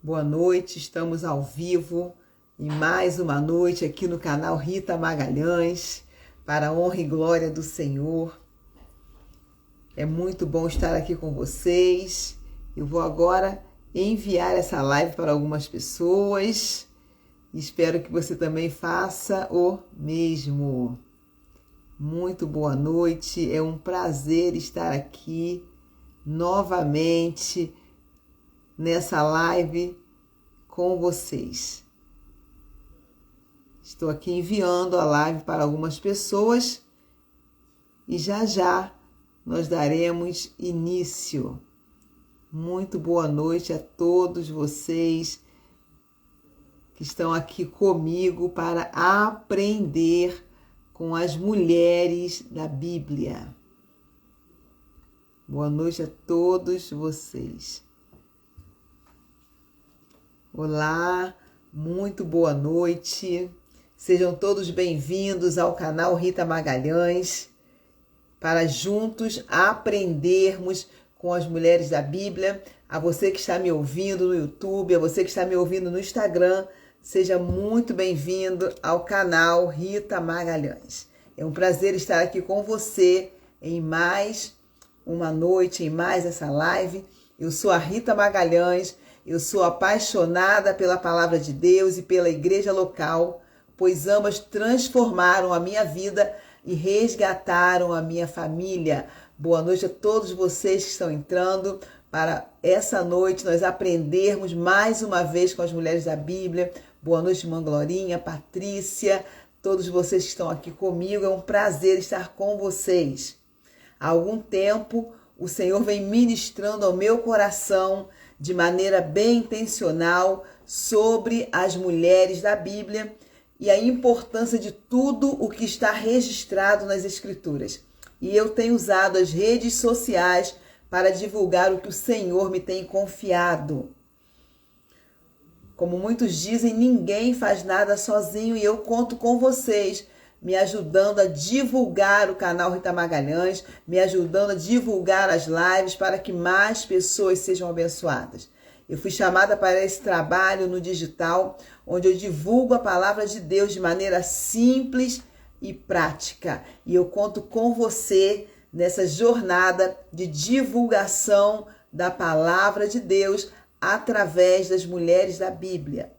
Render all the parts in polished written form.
Boa noite, estamos ao vivo em mais uma noite aqui no canal Rita Magalhães, para a honra e glória do Senhor. É muito bom estar aqui com vocês. Eu vou agora enviar essa live para algumas pessoas. Espero que você também faça o mesmo. Muito boa noite, é um prazer estar aqui novamente nessa live com vocês. Estou aqui enviando a live para algumas pessoas e já nós daremos início. Muito boa noite a todos vocês que estão aqui comigo para aprender com as mulheres da Bíblia. Boa noite a todos vocês. Olá, muito boa noite. Sejam todos bem-vindos ao canal Rita Magalhães para juntos aprendermos com as mulheres da Bíblia. A você que está me ouvindo no YouTube, a você que está me ouvindo no Instagram, seja muito bem-vindo ao canal Rita Magalhães. É um prazer estar aqui com você em mais uma noite, em mais essa live. Eu sou a Rita Magalhães, eu sou apaixonada pela palavra de Deus e pela igreja local, pois ambas transformaram a minha vida e resgataram a minha família. Boa noite a todos vocês que estão entrando para essa noite nós aprendermos mais uma vez com as mulheres da Bíblia. Boa noite, irmã Glorinha, Patrícia, todos vocês que estão aqui comigo. É um prazer estar com vocês. Há algum tempo o Senhor vem ministrando ao meu coração de maneira bem intencional sobre as mulheres da Bíblia e a importância de tudo o que está registrado nas Escrituras. E eu tenho usado as redes sociais para divulgar o que o Senhor me tem confiado. Como muitos dizem, ninguém faz nada sozinho e eu conto com vocês, me ajudando a divulgar o canal Rita Magalhães, me ajudando a divulgar as lives para que mais pessoas sejam abençoadas. Eu fui chamada para esse trabalho no digital, onde eu divulgo a palavra de Deus de maneira simples e prática. E eu conto com você nessa jornada de divulgação da palavra de Deus através das mulheres da Bíblia.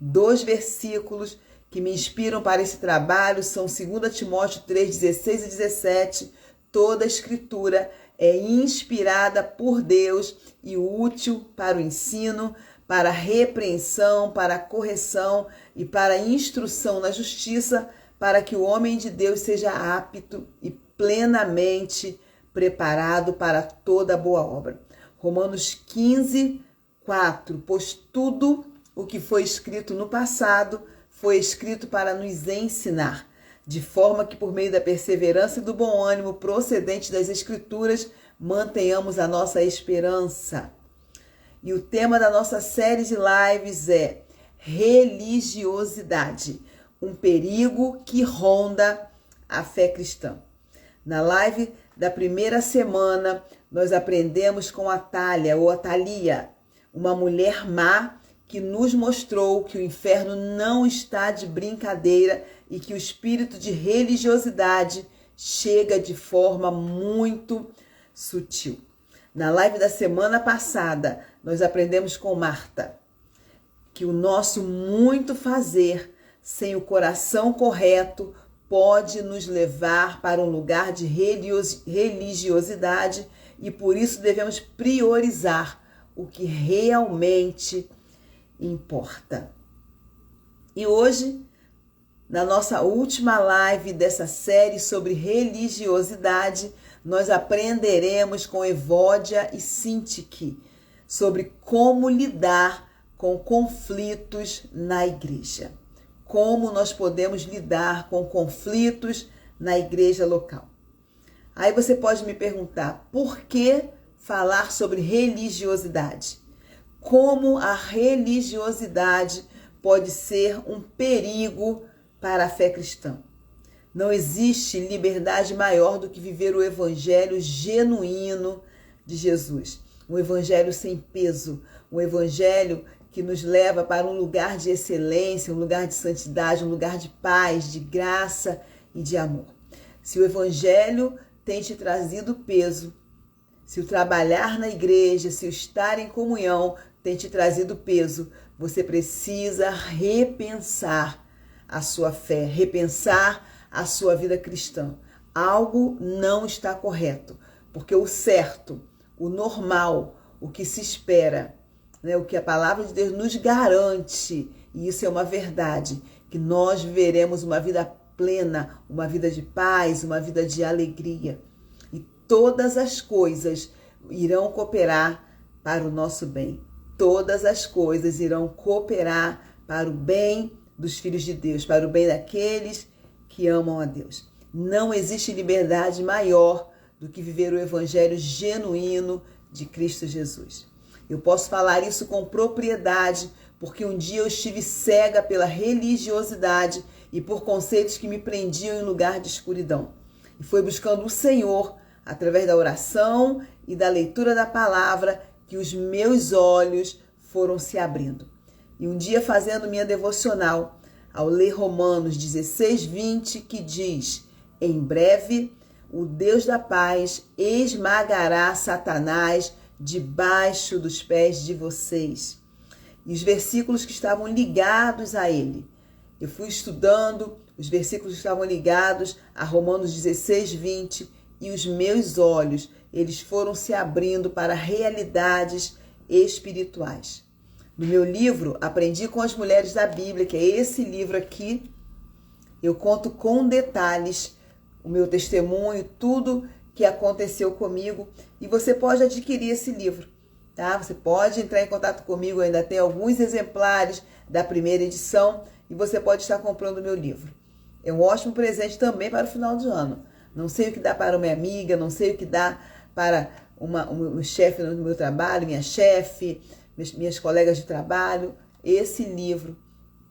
2 versículos que me inspiram para esse trabalho são 2 Timóteo 3, 16 e 17. Toda a Escritura é inspirada por Deus e útil para o ensino, para a repreensão, para a correção e para a instrução na justiça, para que o homem de Deus seja apto e plenamente preparado para toda boa obra. Romanos 15, 4. Pois tudo o que foi escrito no passado foi escrito para nos ensinar, de forma que por meio da perseverança e do bom ânimo procedente das Escrituras, mantenhamos a nossa esperança. E o tema da nossa série de lives é religiosidade, um perigo que ronda a fé cristã. Na live da primeira semana, nós aprendemos com a Thalia, ou a Thalia, uma mulher má que nos mostrou que o inferno não está de brincadeira e que o espírito de religiosidade chega de forma muito sutil. Na live da semana passada, nós aprendemos com Marta que o nosso muito fazer sem o coração correto pode nos levar para um lugar de religiosidade e por isso devemos priorizar o que realmente importa. E hoje, na nossa última live dessa série sobre religiosidade, nós aprenderemos com Evódia e Sintique sobre como lidar com conflitos na igreja. Como nós podemos lidar com conflitos na igreja local. Aí você pode me perguntar, por que falar sobre religiosidade? Como a religiosidade pode ser um perigo para a fé cristã? Não existe liberdade maior do que viver o evangelho genuíno de Jesus. Um evangelho sem peso, um evangelho que nos leva para um lugar de excelência, um lugar de santidade, um lugar de paz, de graça e de amor. Se o Evangelho tem te trazido peso, se o trabalhar na igreja, se o estar em comunhão tem te trazido peso, você precisa repensar a sua fé, repensar a sua vida cristã. Algo não está correto, porque o certo, o normal, o que se espera, né, o que a palavra de Deus nos garante, e isso é uma verdade, que nós viveremos uma vida plena, uma vida de paz, uma vida de alegria. E todas as coisas irão cooperar para o nosso bem. Todas as coisas irão cooperar para o bem dos filhos de Deus, para o bem daqueles que amam a Deus. Não existe liberdade maior do que viver o evangelho genuíno de Cristo Jesus. Eu posso falar isso com propriedade, porque um dia eu estive cega pela religiosidade e por conceitos que me prendiam em lugar de escuridão. E foi buscando o Senhor, através da oração e da leitura da palavra, que os meus olhos foram se abrindo. E um dia, fazendo minha devocional, ao ler Romanos 16:20, que diz: em breve o Deus da paz esmagará Satanás debaixo dos pés de vocês. E os versículos que estavam ligados a ele. Eu fui estudando os versículos que estavam ligados a Romanos 16:20 e os meus olhos, eles foram se abrindo para realidades espirituais. No meu livro, Aprendi com as Mulheres da Bíblia, que é esse livro aqui, eu conto com detalhes o meu testemunho, tudo que aconteceu comigo, e você pode adquirir esse livro, tá? Você pode entrar em contato comigo, eu ainda tem alguns exemplares da primeira edição, e você pode estar comprando o meu livro. É um ótimo presente também para o final de ano. Não sei o que dá para uma amiga, não sei o que dá para um chefe no meu trabalho, minha chefe, minhas colegas de trabalho. Esse livro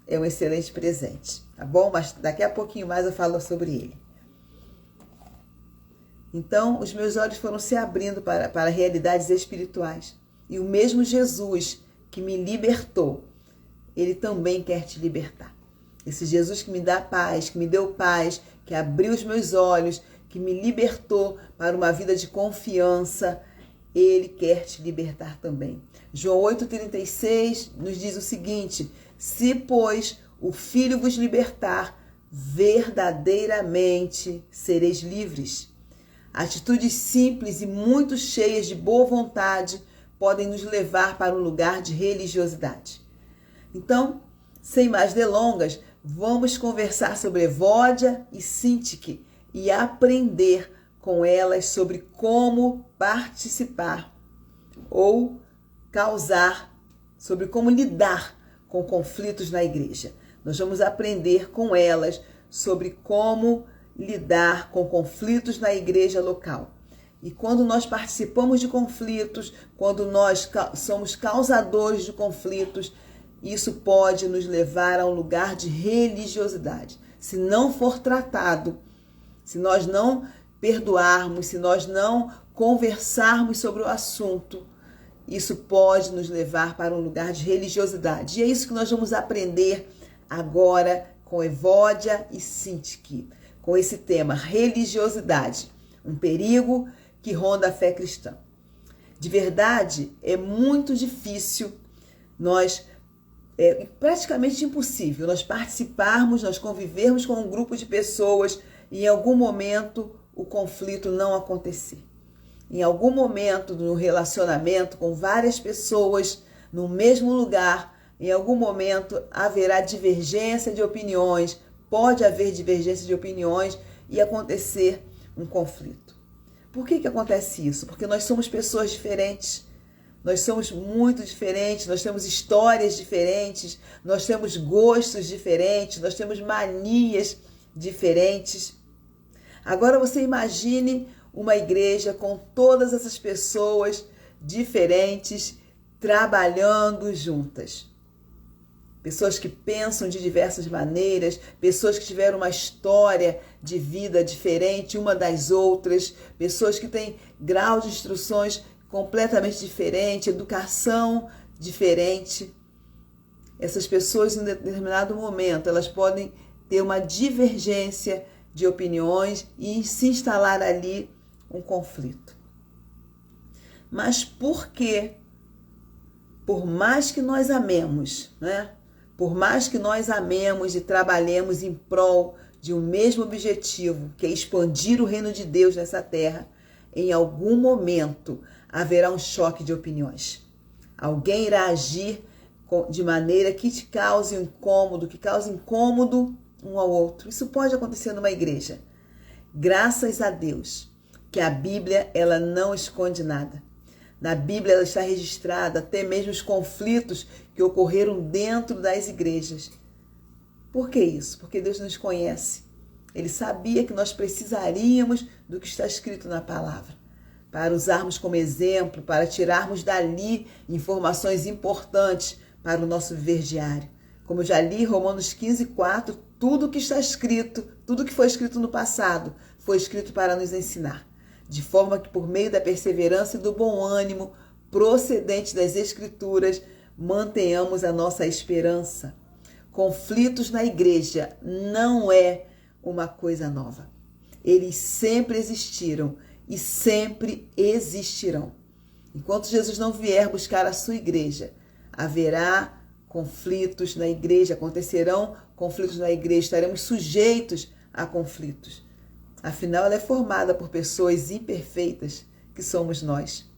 é um excelente presente, tá bom? Mas daqui a pouquinho mais eu falo sobre ele. Então, os meus olhos foram se abrindo para realidades espirituais. E o mesmo Jesus que me libertou, ele também quer te libertar. Esse Jesus que me dá paz, que me deu paz, que abriu os meus olhos, que me libertou para uma vida de confiança, ele quer te libertar também. João 8,36 nos diz o seguinte: se, pois, o Filho vos libertar, verdadeiramente sereis livres. Atitudes simples e muito cheias de boa vontade podem nos levar para um lugar de religiosidade. Então, sem mais delongas, vamos conversar sobre Evódia e Sintique e aprender com elas sobre como participar ou causar, sobre como lidar com conflitos na igreja. Nós vamos aprender com elas sobre como lidar com conflitos na igreja local. E quando nós participamos de conflitos, quando nós somos causadores de conflitos, isso pode nos levar a um lugar de religiosidade. Se não for tratado, se nós não perdoarmos, se nós não conversarmos sobre o assunto, isso pode nos levar para um lugar de religiosidade. E é isso que nós vamos aprender agora com Evódia e Sintique, com esse tema, religiosidade, um perigo que ronda a fé cristã. De verdade, é muito difícil, é praticamente impossível nós participarmos, nós convivermos com um grupo de pessoas e em algum momento o conflito não acontecer. Em algum momento no relacionamento com várias pessoas no mesmo lugar, em algum momento haverá divergência de opiniões, pode haver divergência de opiniões e acontecer um conflito. Por que acontece isso? Porque nós somos pessoas diferentes, nós somos muito diferentes, nós temos histórias diferentes, nós temos gostos diferentes, nós temos manias diferentes. Agora você imagine uma igreja com todas essas pessoas diferentes trabalhando juntas. Pessoas que pensam de diversas maneiras, pessoas que tiveram uma história de vida diferente uma das outras, pessoas que têm grau de instruções completamente diferente, educação diferente. essas pessoas em determinado momento, elas podem ter uma divergência de opiniões e se instalar ali um conflito. Mas por que, por mais que nós amemos, né? Por mais que nós amemos e trabalhemos em prol de um mesmo objetivo, que é expandir o reino de Deus nessa terra, em algum momento haverá um choque de opiniões. Alguém irá agir de maneira que te cause um incômodo, que cause incômodo um ao outro. Isso pode acontecer numa igreja. Graças a Deus que a Bíblia, ela não esconde nada. Na Bíblia ela está registrada até mesmo os conflitos que ocorreram dentro das igrejas. Por que isso? Porque Deus nos conhece. Ele sabia que nós precisaríamos do que está escrito na palavra, para usarmos como exemplo, para tirarmos dali informações importantes para o nosso viver diário. Como eu já li Romanos 15:4, tudo que está escrito, tudo que foi escrito no passado, foi escrito para nos ensinar. De forma que por meio da perseverança e do bom ânimo procedente das Escrituras, mantenhamos a nossa esperança. Conflitos na igreja não é uma coisa nova. Eles sempre existiram e sempre existirão. Enquanto Jesus não vier buscar a sua igreja, haverá conflitos na igreja, acontecerão conflitos na igreja, estaremos sujeitos a conflitos. Afinal, ela é formada por pessoas imperfeitas, que somos nós.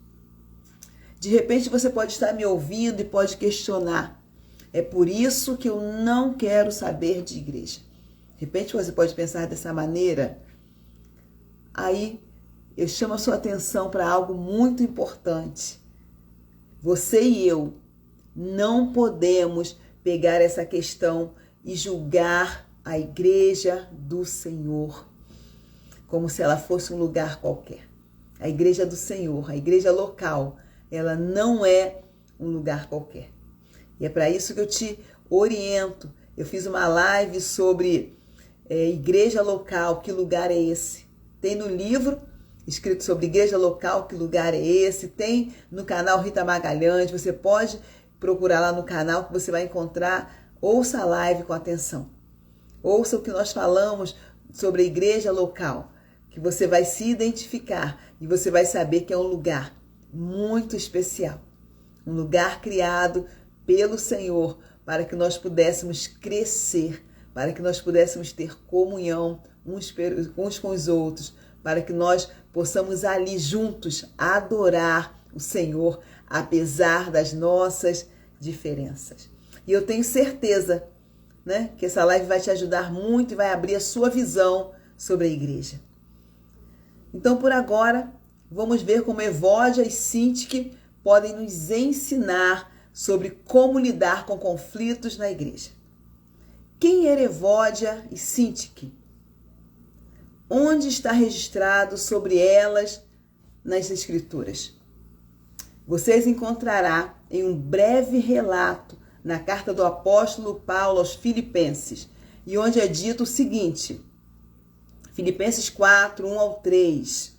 De repente, você pode estar me ouvindo e pode questionar. É por isso que eu não quero saber de igreja. De repente, você pode pensar dessa maneira. Aí, eu chamo a sua atenção para algo muito importante. Você e eu não podemos pegar essa questão e julgar a igreja do Senhor como se ela fosse um lugar qualquer. A igreja do Senhor, a igreja local, ela não é um lugar qualquer. E é para isso que eu te oriento. Eu fiz uma live sobre igreja local, que lugar é esse? Tem no livro escrito sobre igreja local, que lugar é esse? Tem no canal Rita Magalhães, você pode procurar lá no canal que você vai encontrar. Ouça a live com atenção. Ouça o que nós falamos sobre a igreja local, que você vai se identificar e você vai saber que é um lugar muito especial. Um lugar criado pelo Senhor para que nós pudéssemos crescer, para que nós pudéssemos ter comunhão uns com os outros, para que nós possamos ali juntos adorar o Senhor, apesar das nossas diferenças. E eu tenho certeza, né, que essa live vai te ajudar muito e vai abrir a sua visão sobre a igreja. Então, por agora, vamos ver como Evódia e Sintique podem nos ensinar sobre como lidar com conflitos na igreja. Quem era Evódia e Sintique? Onde está registrado sobre elas nas Escrituras? Vocês encontrará em um breve relato na carta do apóstolo Paulo aos Filipenses, e onde é dito o seguinte, Filipenses 4, 1-3.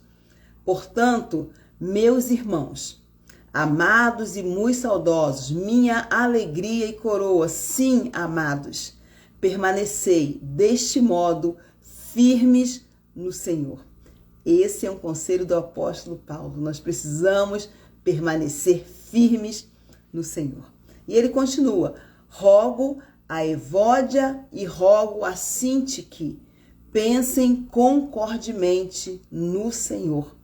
Portanto, meus irmãos, amados e muito saudosos, minha alegria e coroa, sim, amados, permanecei deste modo firmes no Senhor. Esse é um conselho do apóstolo Paulo. Nós precisamos permanecer firmes no Senhor. E ele continua, rogo a Evódia e rogo a Sintique, pensem concordemente no Senhor.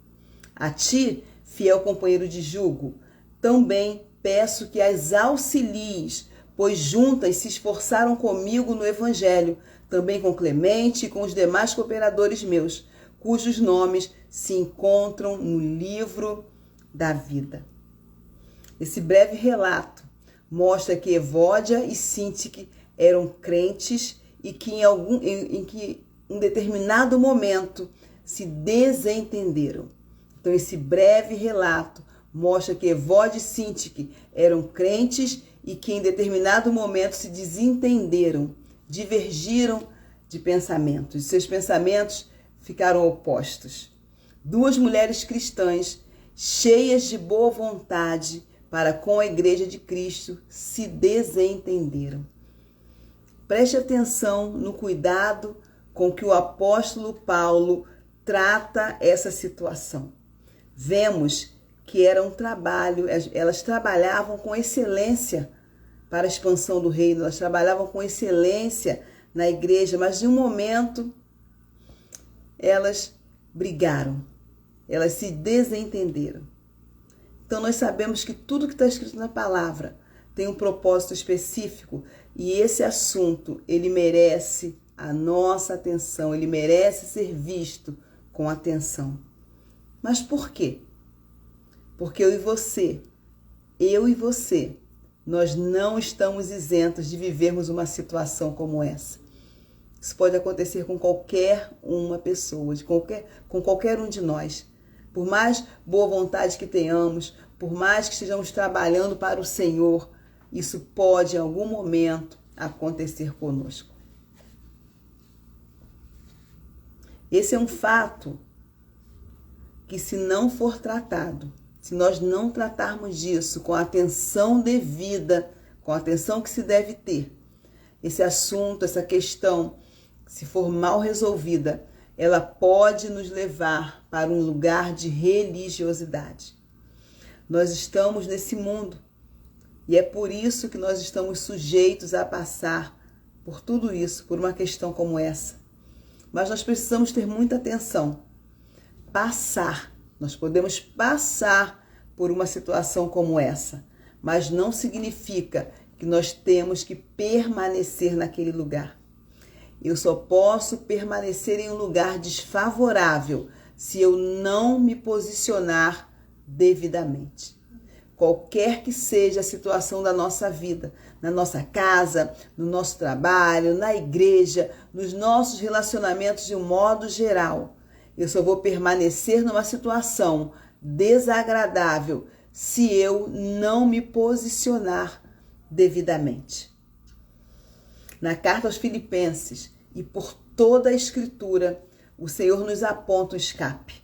A ti, fiel companheiro de jugo, também peço que as auxilies, pois juntas se esforçaram comigo no Evangelho, também com Clemente e com os demais cooperadores meus, cujos nomes se encontram no livro da vida. Esse breve relato mostra que Evódia e Sintique eram crentes e que em um determinado momento se desentenderam. Então, esse breve relato mostra que Evódia e Sintique eram crentes e que em determinado momento se desentenderam, divergiram de pensamentos. Seus pensamentos ficaram opostos. Duas mulheres cristãs, cheias de boa vontade, para com a igreja de Cristo se desentenderam. Preste atenção no cuidado com que o apóstolo Paulo trata essa situação. Vemos que era um trabalho, elas trabalhavam com excelência para a expansão do reino, elas trabalhavam com excelência na igreja, mas de um momento elas brigaram, elas se desentenderam. Então nós sabemos que tudo que está escrito na palavra tem um propósito específico e esse assunto, ele merece a nossa atenção, ele merece ser visto com atenção. Mas por quê? Porque eu e você, nós não estamos isentos de vivermos uma situação como essa. Isso pode acontecer com qualquer uma pessoa, com qualquer um de nós. Por mais boa vontade que tenhamos, por mais que estejamos trabalhando para o Senhor, isso pode em algum momento acontecer conosco. Esse é um fato que, se não for tratado, se nós não tratarmos disso com a atenção devida, com a atenção que se deve ter, esse assunto, essa questão, se for mal resolvida, ela pode nos levar para um lugar de religiosidade. Nós estamos nesse mundo e é por isso que nós estamos sujeitos a passar por tudo isso, por uma questão como essa. Mas nós precisamos ter muita atenção. Nós podemos passar por uma situação como essa, mas não significa que nós temos que permanecer naquele lugar. Eu só posso permanecer em um lugar desfavorável se eu não me posicionar devidamente. Qualquer que seja a situação da nossa vida, na nossa casa, no nosso trabalho, na igreja, nos nossos relacionamentos de um modo geral, eu só vou permanecer numa situação desagradável se eu não me posicionar devidamente. Na carta aos Filipenses e por toda a Escritura, o Senhor nos aponta o escape.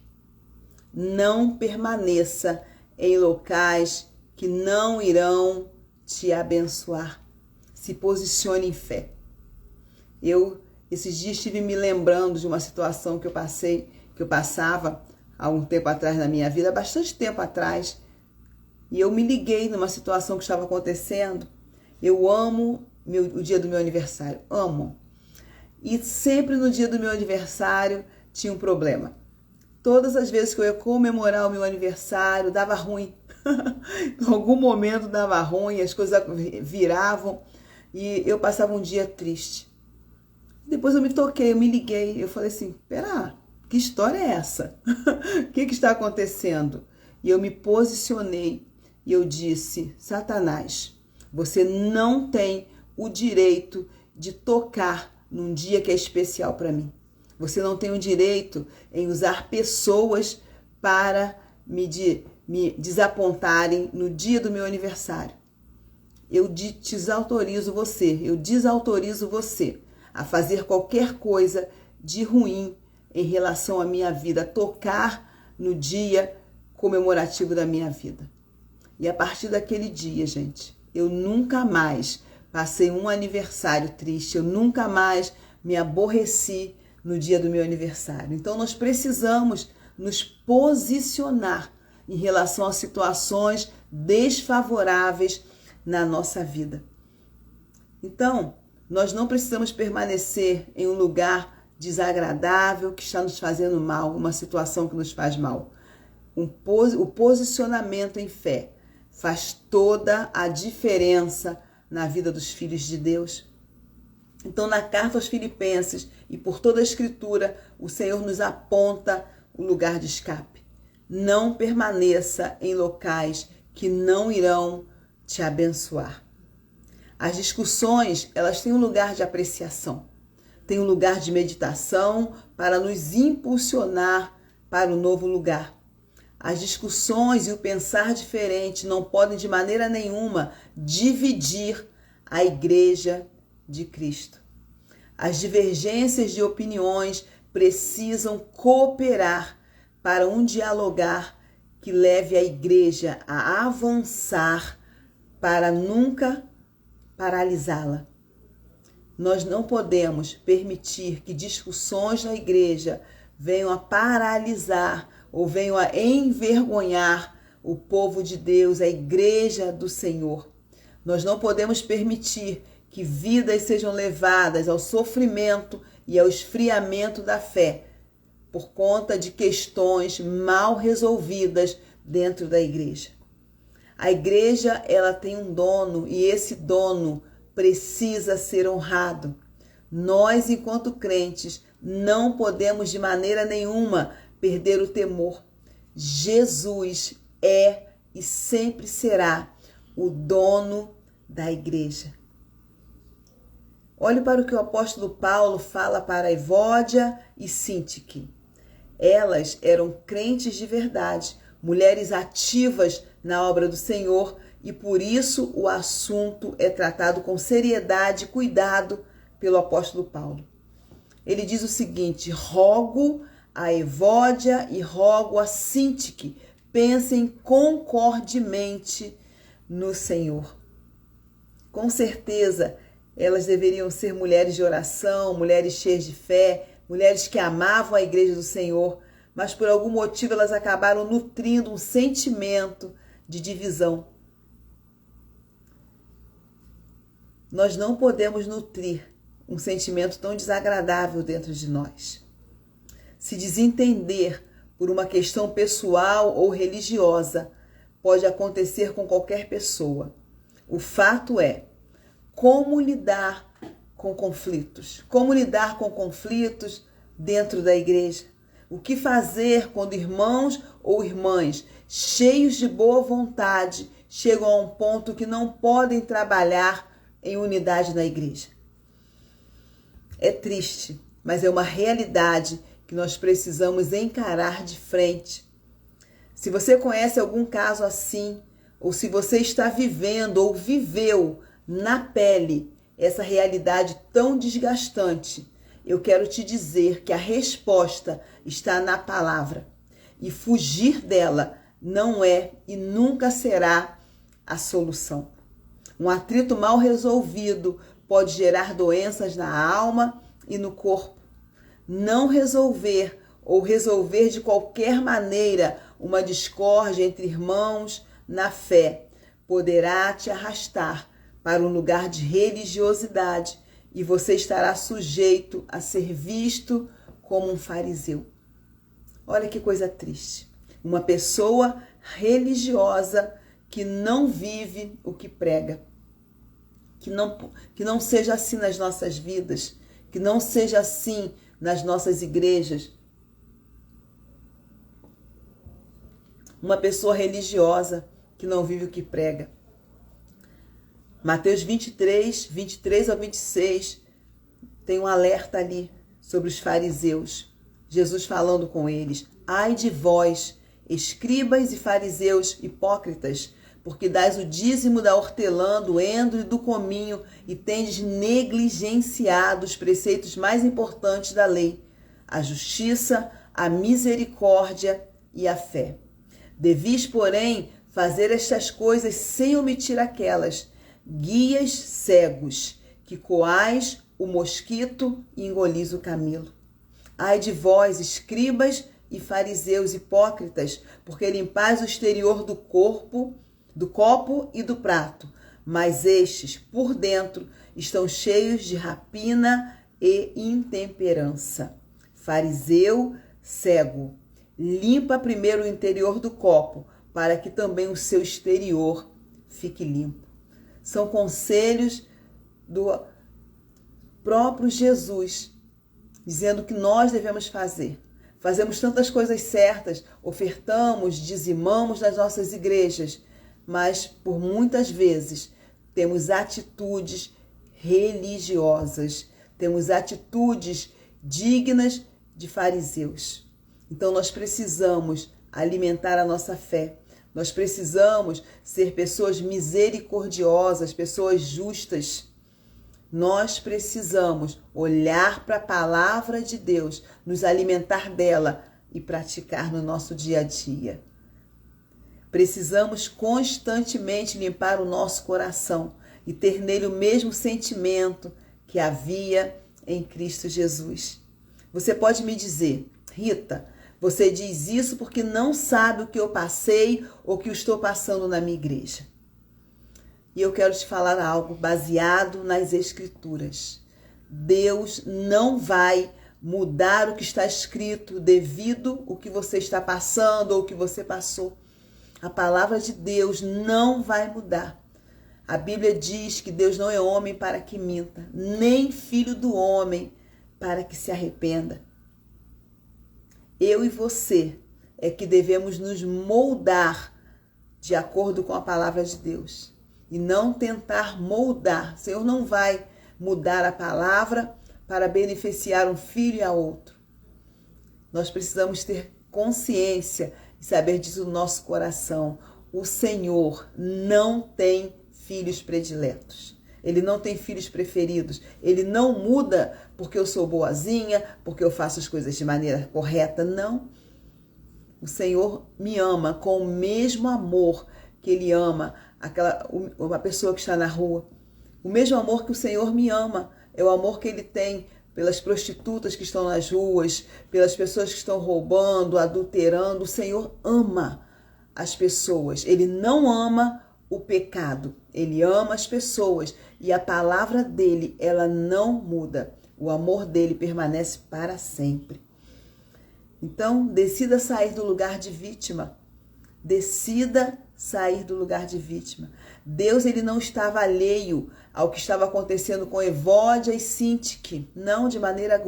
Não permaneça em locais que não irão te abençoar. Se posicione em fé. Eu, esses dias, estive me lembrando de uma situação que eu passava há um tempo atrás na minha vida, bastante tempo atrás, e eu me liguei numa situação que estava acontecendo. Eu amo o dia do meu aniversário, amo. E sempre no dia do meu aniversário tinha um problema. Todas as vezes que eu ia comemorar o meu aniversário, dava ruim. Em algum momento dava ruim, as coisas viravam e eu passava um dia triste. Depois eu me toquei, eu me liguei, eu falei assim, pera, que história é essa? O que está acontecendo? E eu me posicionei e eu disse, Satanás, você não tem o direito de tocar num dia que é especial para mim. Você não tem o direito em usar pessoas para me desapontarem no dia do meu aniversário. Eu desautorizo você a fazer qualquer coisa de ruim em relação à minha vida, tocar no dia comemorativo da minha vida. E a partir daquele dia, gente, eu nunca mais passei um aniversário triste, eu nunca mais me aborreci no dia do meu aniversário. Então nós precisamos nos posicionar em relação a situações desfavoráveis na nossa vida. Então, nós não precisamos permanecer em um lugar desagradável que está nos fazendo mal, uma situação que nos faz mal. O posicionamento em fé faz toda a diferença na vida dos filhos de Deus. Então, na carta aos Filipenses e por toda a Escritura, o Senhor nos aponta o lugar de escape. Não permaneça em locais que não irão te abençoar. As discussões, elas têm um lugar de apreciação, têm um lugar de meditação para nos impulsionar para um novo lugar. As discussões e o pensar diferente não podem de maneira nenhuma dividir a igreja de Cristo. As divergências de opiniões precisam cooperar para um dialogar que leve a igreja a avançar para nunca paralisá-la. Nós não podemos permitir que discussões na igreja venham a paralisar ou venham a envergonhar o povo de Deus, a igreja do Senhor. Nós não podemos permitir que vidas sejam levadas ao sofrimento e ao esfriamento da fé por conta de questões mal resolvidas dentro da igreja. A igreja, ela tem um dono e esse dono precisa ser honrado. Nós, enquanto crentes, não podemos de maneira nenhuma perder o temor. Jesus é e sempre será o dono da igreja. Olhe para o que o apóstolo Paulo fala para Evódia e Síntique. Elas eram crentes de verdade, mulheres ativas na obra do Senhor, e por isso o assunto é tratado com seriedade e cuidado pelo apóstolo Paulo. Ele diz o seguinte: rogo a Evódia e rogo a Síntique, pensem concordemente no Senhor. Com certeza, elas deveriam ser mulheres de oração, mulheres cheias de fé, mulheres que amavam a igreja do Senhor, mas por algum motivo elas acabaram nutrindo um sentimento de divisão. Nós não podemos nutrir um sentimento tão desagradável dentro de nós. Se desentender por uma questão pessoal ou religiosa pode acontecer com qualquer pessoa. O fato é como lidar com conflitos. Como lidar com conflitos dentro da igreja. O que fazer quando irmãos ou irmãs cheios de boa vontade chegam a um ponto que não podem trabalhar em unidade na igreja. É triste, mas é uma realidade que nós precisamos encarar de frente. Se você conhece algum caso assim, ou se você está vivendo ou viveu na pele essa realidade tão desgastante, eu quero te dizer que a resposta está na palavra. E fugir dela não é e nunca será a solução. Um atrito mal resolvido pode gerar doenças na alma e no corpo. Não resolver ou resolver de qualquer maneira uma discórdia entre irmãos na fé poderá te arrastar para um lugar de religiosidade e você estará sujeito a ser visto como um fariseu. Olha que coisa triste. Uma pessoa religiosa que não vive o que prega. Que não seja assim nas nossas vidas, que não seja assim nas nossas igrejas. Uma pessoa religiosa que não vive o que prega. Mateus 23 ao 26, tem um alerta ali sobre os fariseus. Jesus falando com eles: ai de vós, escribas e fariseus hipócritas, porque dais o dízimo da hortelã, do endro e do cominho, e tendes negligenciado os preceitos mais importantes da lei, a justiça, a misericórdia e a fé. Devis, porém, fazer estas coisas sem omitir aquelas, guias cegos, que coais o mosquito e engolis o camelo. Ai de vós, escribas e fariseus hipócritas, porque limpais o exterior do copo e do prato, mas estes, por dentro, estão cheios de rapina e intemperança. Fariseu cego, limpa primeiro o interior do copo, para que também o seu exterior fique limpo. São conselhos do próprio Jesus, dizendo que nós devemos fazer. Fazemos tantas coisas certas, ofertamos, dizimamos nas nossas igrejas, mas por muitas vezes temos atitudes religiosas, temos atitudes dignas de fariseus. Então nós precisamos alimentar a nossa fé, nós precisamos ser pessoas misericordiosas, pessoas justas. Nós precisamos olhar para a palavra de Deus, nos alimentar dela e praticar no nosso dia a dia. Precisamos constantemente limpar o nosso coração e ter nele o mesmo sentimento que havia em Cristo Jesus. Você pode me dizer: Rita, você diz isso porque não sabe o que eu passei ou o que eu estou passando na minha igreja. E eu quero te falar algo baseado nas Escrituras. Deus não vai mudar o que está escrito devido ao que você está passando ou o que você passou. A palavra de Deus não vai mudar. A Bíblia diz que Deus não é homem para que minta, nem filho do homem para que se arrependa. Eu e você é que devemos nos moldar de acordo com a palavra de Deus e não tentar moldar. O Senhor não vai mudar a palavra para beneficiar um filho e a outro. Nós precisamos ter consciência e saber disso no nosso coração. O Senhor não tem filhos prediletos. Ele não tem filhos preferidos. Ele não muda porque eu sou boazinha, porque eu faço as coisas de maneira correta. Não. O Senhor me ama com o mesmo amor que Ele ama uma pessoa que está na rua. O mesmo amor que o Senhor me ama é o amor que Ele tem pelas prostitutas que estão nas ruas, pelas pessoas que estão roubando, adulterando. O Senhor ama as pessoas. Ele não ama o pecado. Ele ama as pessoas. E a palavra dele, ela não muda. O amor dele permanece para sempre. Então, decida sair do lugar de vítima. Decida sair do lugar de vítima. Deus, ele não estava alheio ao que estava acontecendo com Evódia e Sintique. Não, de maneira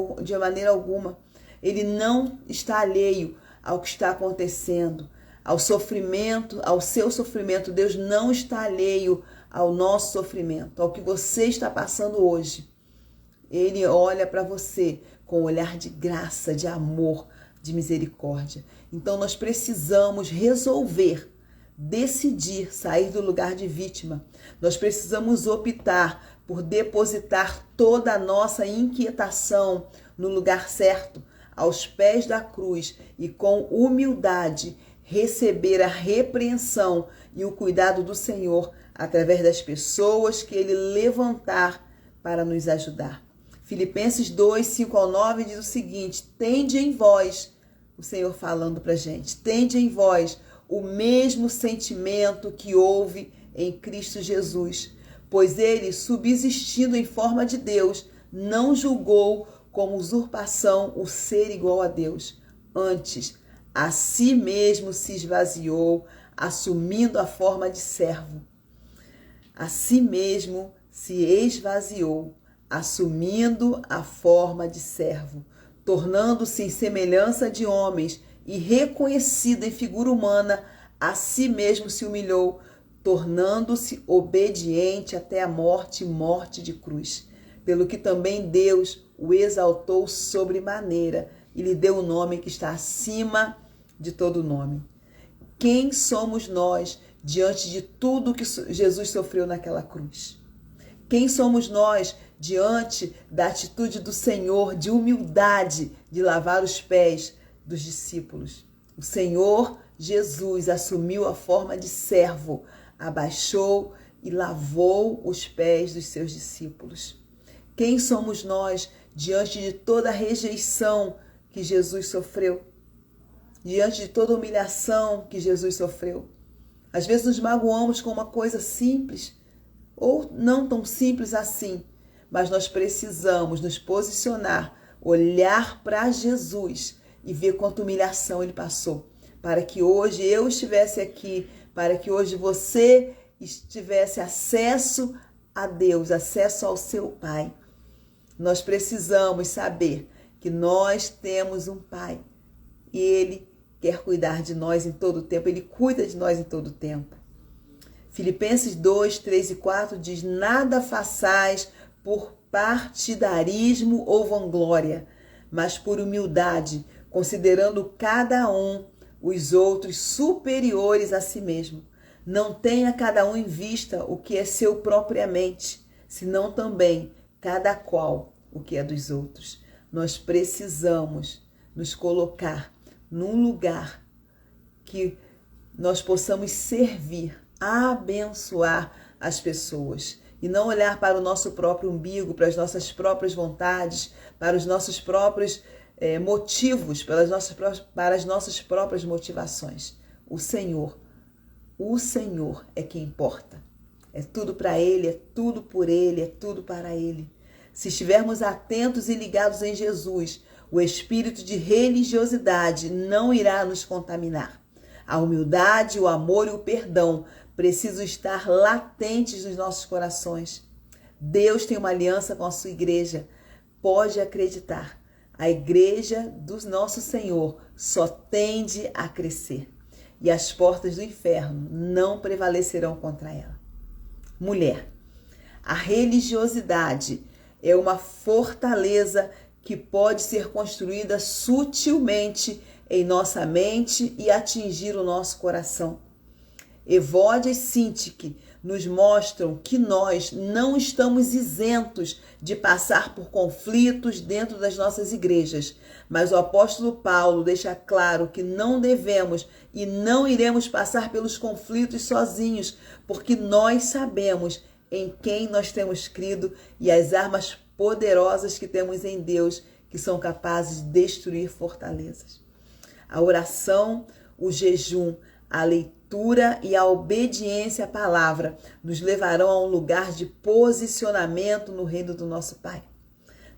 alguma. Ele não está alheio ao que está acontecendo, ao sofrimento, ao seu sofrimento. Deus não está alheio ao nosso sofrimento, ao que você está passando hoje. Ele olha para você com um olhar de graça, de amor, de misericórdia. Então nós precisamos resolver, decidir sair do lugar de vítima. Nós precisamos optar por depositar toda a nossa inquietação no lugar certo, aos pés da cruz, e com humildade receber a repreensão e o cuidado do Senhor através das pessoas que Ele levantar para nos ajudar. Filipenses 2, 5-9 diz o seguinte: tende em vós, o Senhor falando para a gente, tende em vós o mesmo sentimento que houve em Cristo Jesus, pois Ele, subsistindo em forma de Deus, não julgou como usurpação o ser igual a Deus. Antes, a si mesmo se esvaziou, assumindo a forma de servo. A si mesmo se esvaziou, assumindo a forma de servo, tornando-se em semelhança de homens e reconhecido em figura humana, a si mesmo se humilhou, tornando-se obediente até a morte e morte de cruz. Pelo que também Deus o exaltou sobremaneira e lhe deu o nome que está acima de todo nome. Quem somos nós diante de tudo que Jesus sofreu naquela cruz? Quem somos nós diante da atitude do Senhor de humildade, de lavar os pés dos discípulos? O Senhor Jesus assumiu a forma de servo, abaixou e lavou os pés dos seus discípulos. Quem somos nós diante de toda a rejeição que Jesus sofreu? Diante de toda a humilhação que Jesus sofreu? Às vezes nos magoamos com uma coisa simples, ou não tão simples assim, mas nós precisamos nos posicionar, olhar para Jesus e ver quanta humilhação Ele passou, para que hoje eu estivesse aqui, para que hoje você tivesse acesso a Deus, acesso ao seu Pai. Nós precisamos saber que nós temos um Pai e Ele quer cuidar de nós em todo o tempo, Ele cuida de nós em todo o tempo. Filipenses 2, 3 e 4 diz: nada façais por partidarismo ou vanglória, mas por humildade, considerando cada um os outros superiores a si mesmo. Não tenha cada um em vista o que é seu propriamente, senão também cada qual o que é dos outros. Nós precisamos nos colocar num lugar que nós possamos servir, abençoar as pessoas e não olhar para o nosso próprio umbigo, para as nossas próprias vontades, para os nossos próprios motivos, para as nossas próprias motivações. O Senhor é quem importa. É tudo para Ele, é tudo por Ele, é tudo para Ele. Se estivermos atentos e ligados em Jesus, o espírito de religiosidade não irá nos contaminar. A humildade, o amor e o perdão precisam estar latentes nos nossos corações. Deus tem uma aliança com a sua igreja. Pode acreditar. A igreja do nosso Senhor só tende a crescer. E as portas do inferno não prevalecerão contra ela. Mulher, a religiosidade é uma fortaleza que pode ser construída sutilmente em nossa mente e atingir o nosso coração. Evódia e Sintique nos mostram que nós não estamos isentos de passar por conflitos dentro das nossas igrejas, mas o apóstolo Paulo deixa claro que não devemos e não iremos passar pelos conflitos sozinhos, porque nós sabemos em quem nós temos crido e as armas poderosas que temos em Deus, que são capazes de destruir fortalezas. A oração, o jejum, a leitura e a obediência à palavra nos levarão a um lugar de posicionamento no reino do nosso Pai.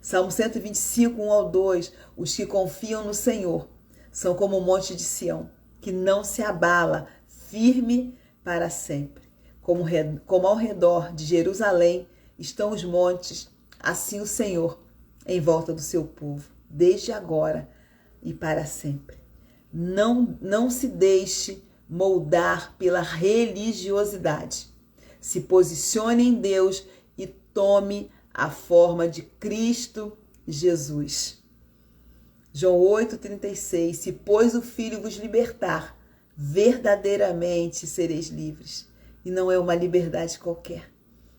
Salmo 125, 1 ao 2, os que confiam no Senhor são como o monte de Sião, que não se abala, firme para sempre. Como ao redor de Jerusalém estão os montes, assim o Senhor em volta do seu povo, desde agora e para sempre. Não se deixe moldar pela religiosidade. Se posicione em Deus e tome a forma de Cristo Jesus. João 8,36. Se, pois, o Filho vos libertar, verdadeiramente sereis livres. E não é uma liberdade qualquer.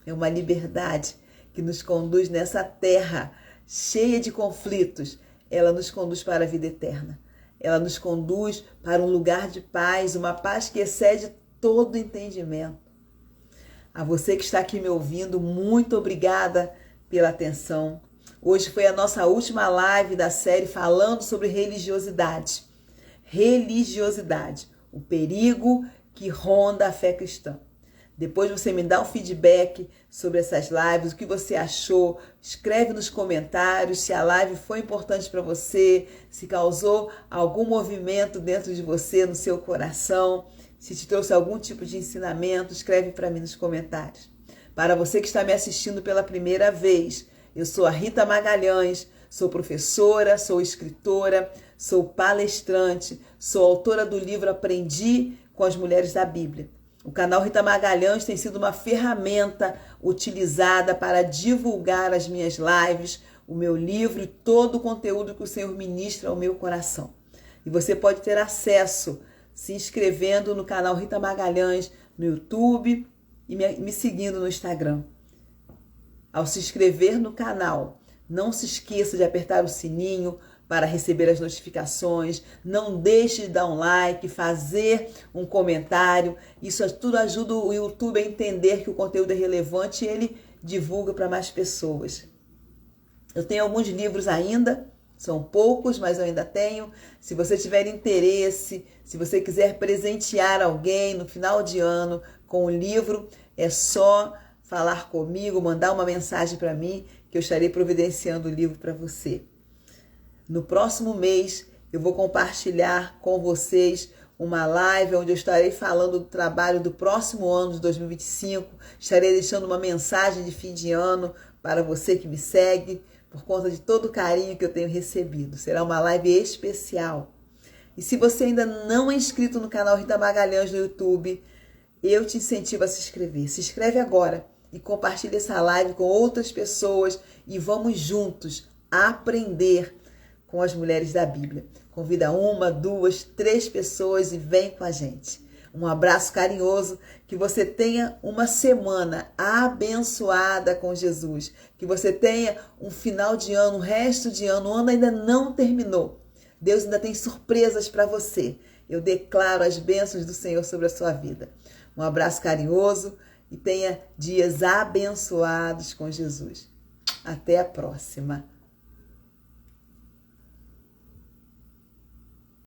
É uma liberdade que nos conduz nessa terra cheia de conflitos. Ela nos conduz para a vida eterna. Ela nos conduz para um lugar de paz, uma paz que excede todo entendimento. A você que está aqui me ouvindo, muito obrigada pela atenção. Hoje foi a nossa última live da série falando sobre religiosidade. Religiosidade, o perigo que ronda a fé cristã. Depois você me dá um feedback sobre essas lives, o que você achou, escreve nos comentários se a live foi importante para você, se causou algum movimento dentro de você, no seu coração, se te trouxe algum tipo de ensinamento, escreve para mim nos comentários. Para você que está me assistindo pela primeira vez, eu sou a Rita Magalhães, sou professora, sou escritora, sou palestrante, sou autora do livro Aprendi com as Mulheres da Bíblia. O canal Rita Magalhães tem sido uma ferramenta utilizada para divulgar as minhas lives, o meu livro e todo o conteúdo que o Senhor ministra ao meu coração. E você pode ter acesso se inscrevendo no canal Rita Magalhães no YouTube e me seguindo no Instagram. Ao se inscrever no canal, não se esqueça de apertar o sininho para receber as notificações, não deixe de dar um like, fazer um comentário, isso tudo ajuda o YouTube a entender que o conteúdo é relevante e ele divulga para mais pessoas. Eu tenho alguns livros ainda, são poucos, mas eu ainda tenho. Se você tiver interesse, se você quiser presentear alguém no final de ano com o livro, é só falar comigo, mandar uma mensagem para mim, que eu estarei providenciando o livro para você. No próximo mês, eu vou compartilhar com vocês uma live onde eu estarei falando do trabalho do próximo ano de 2025. Estarei deixando uma mensagem de fim de ano para você que me segue, por conta de todo o carinho que eu tenho recebido. Será uma live especial. E se você ainda não é inscrito no canal Rita Magalhães no YouTube, eu te incentivo a se inscrever. Se inscreve agora e compartilhe essa live com outras pessoas e vamos juntos aprender com as mulheres da Bíblia. Convida 1, 2, 3 pessoas e vem com a gente. Um abraço carinhoso, que você tenha uma semana abençoada com Jesus, que você tenha um final de ano, um resto de ano, o ano ainda não terminou. Deus ainda tem surpresas para você Eu declaro as bênçãos do Senhor sobre a sua vida. Um abraço carinhoso e tenha dias abençoados com Jesus. Até a próxima.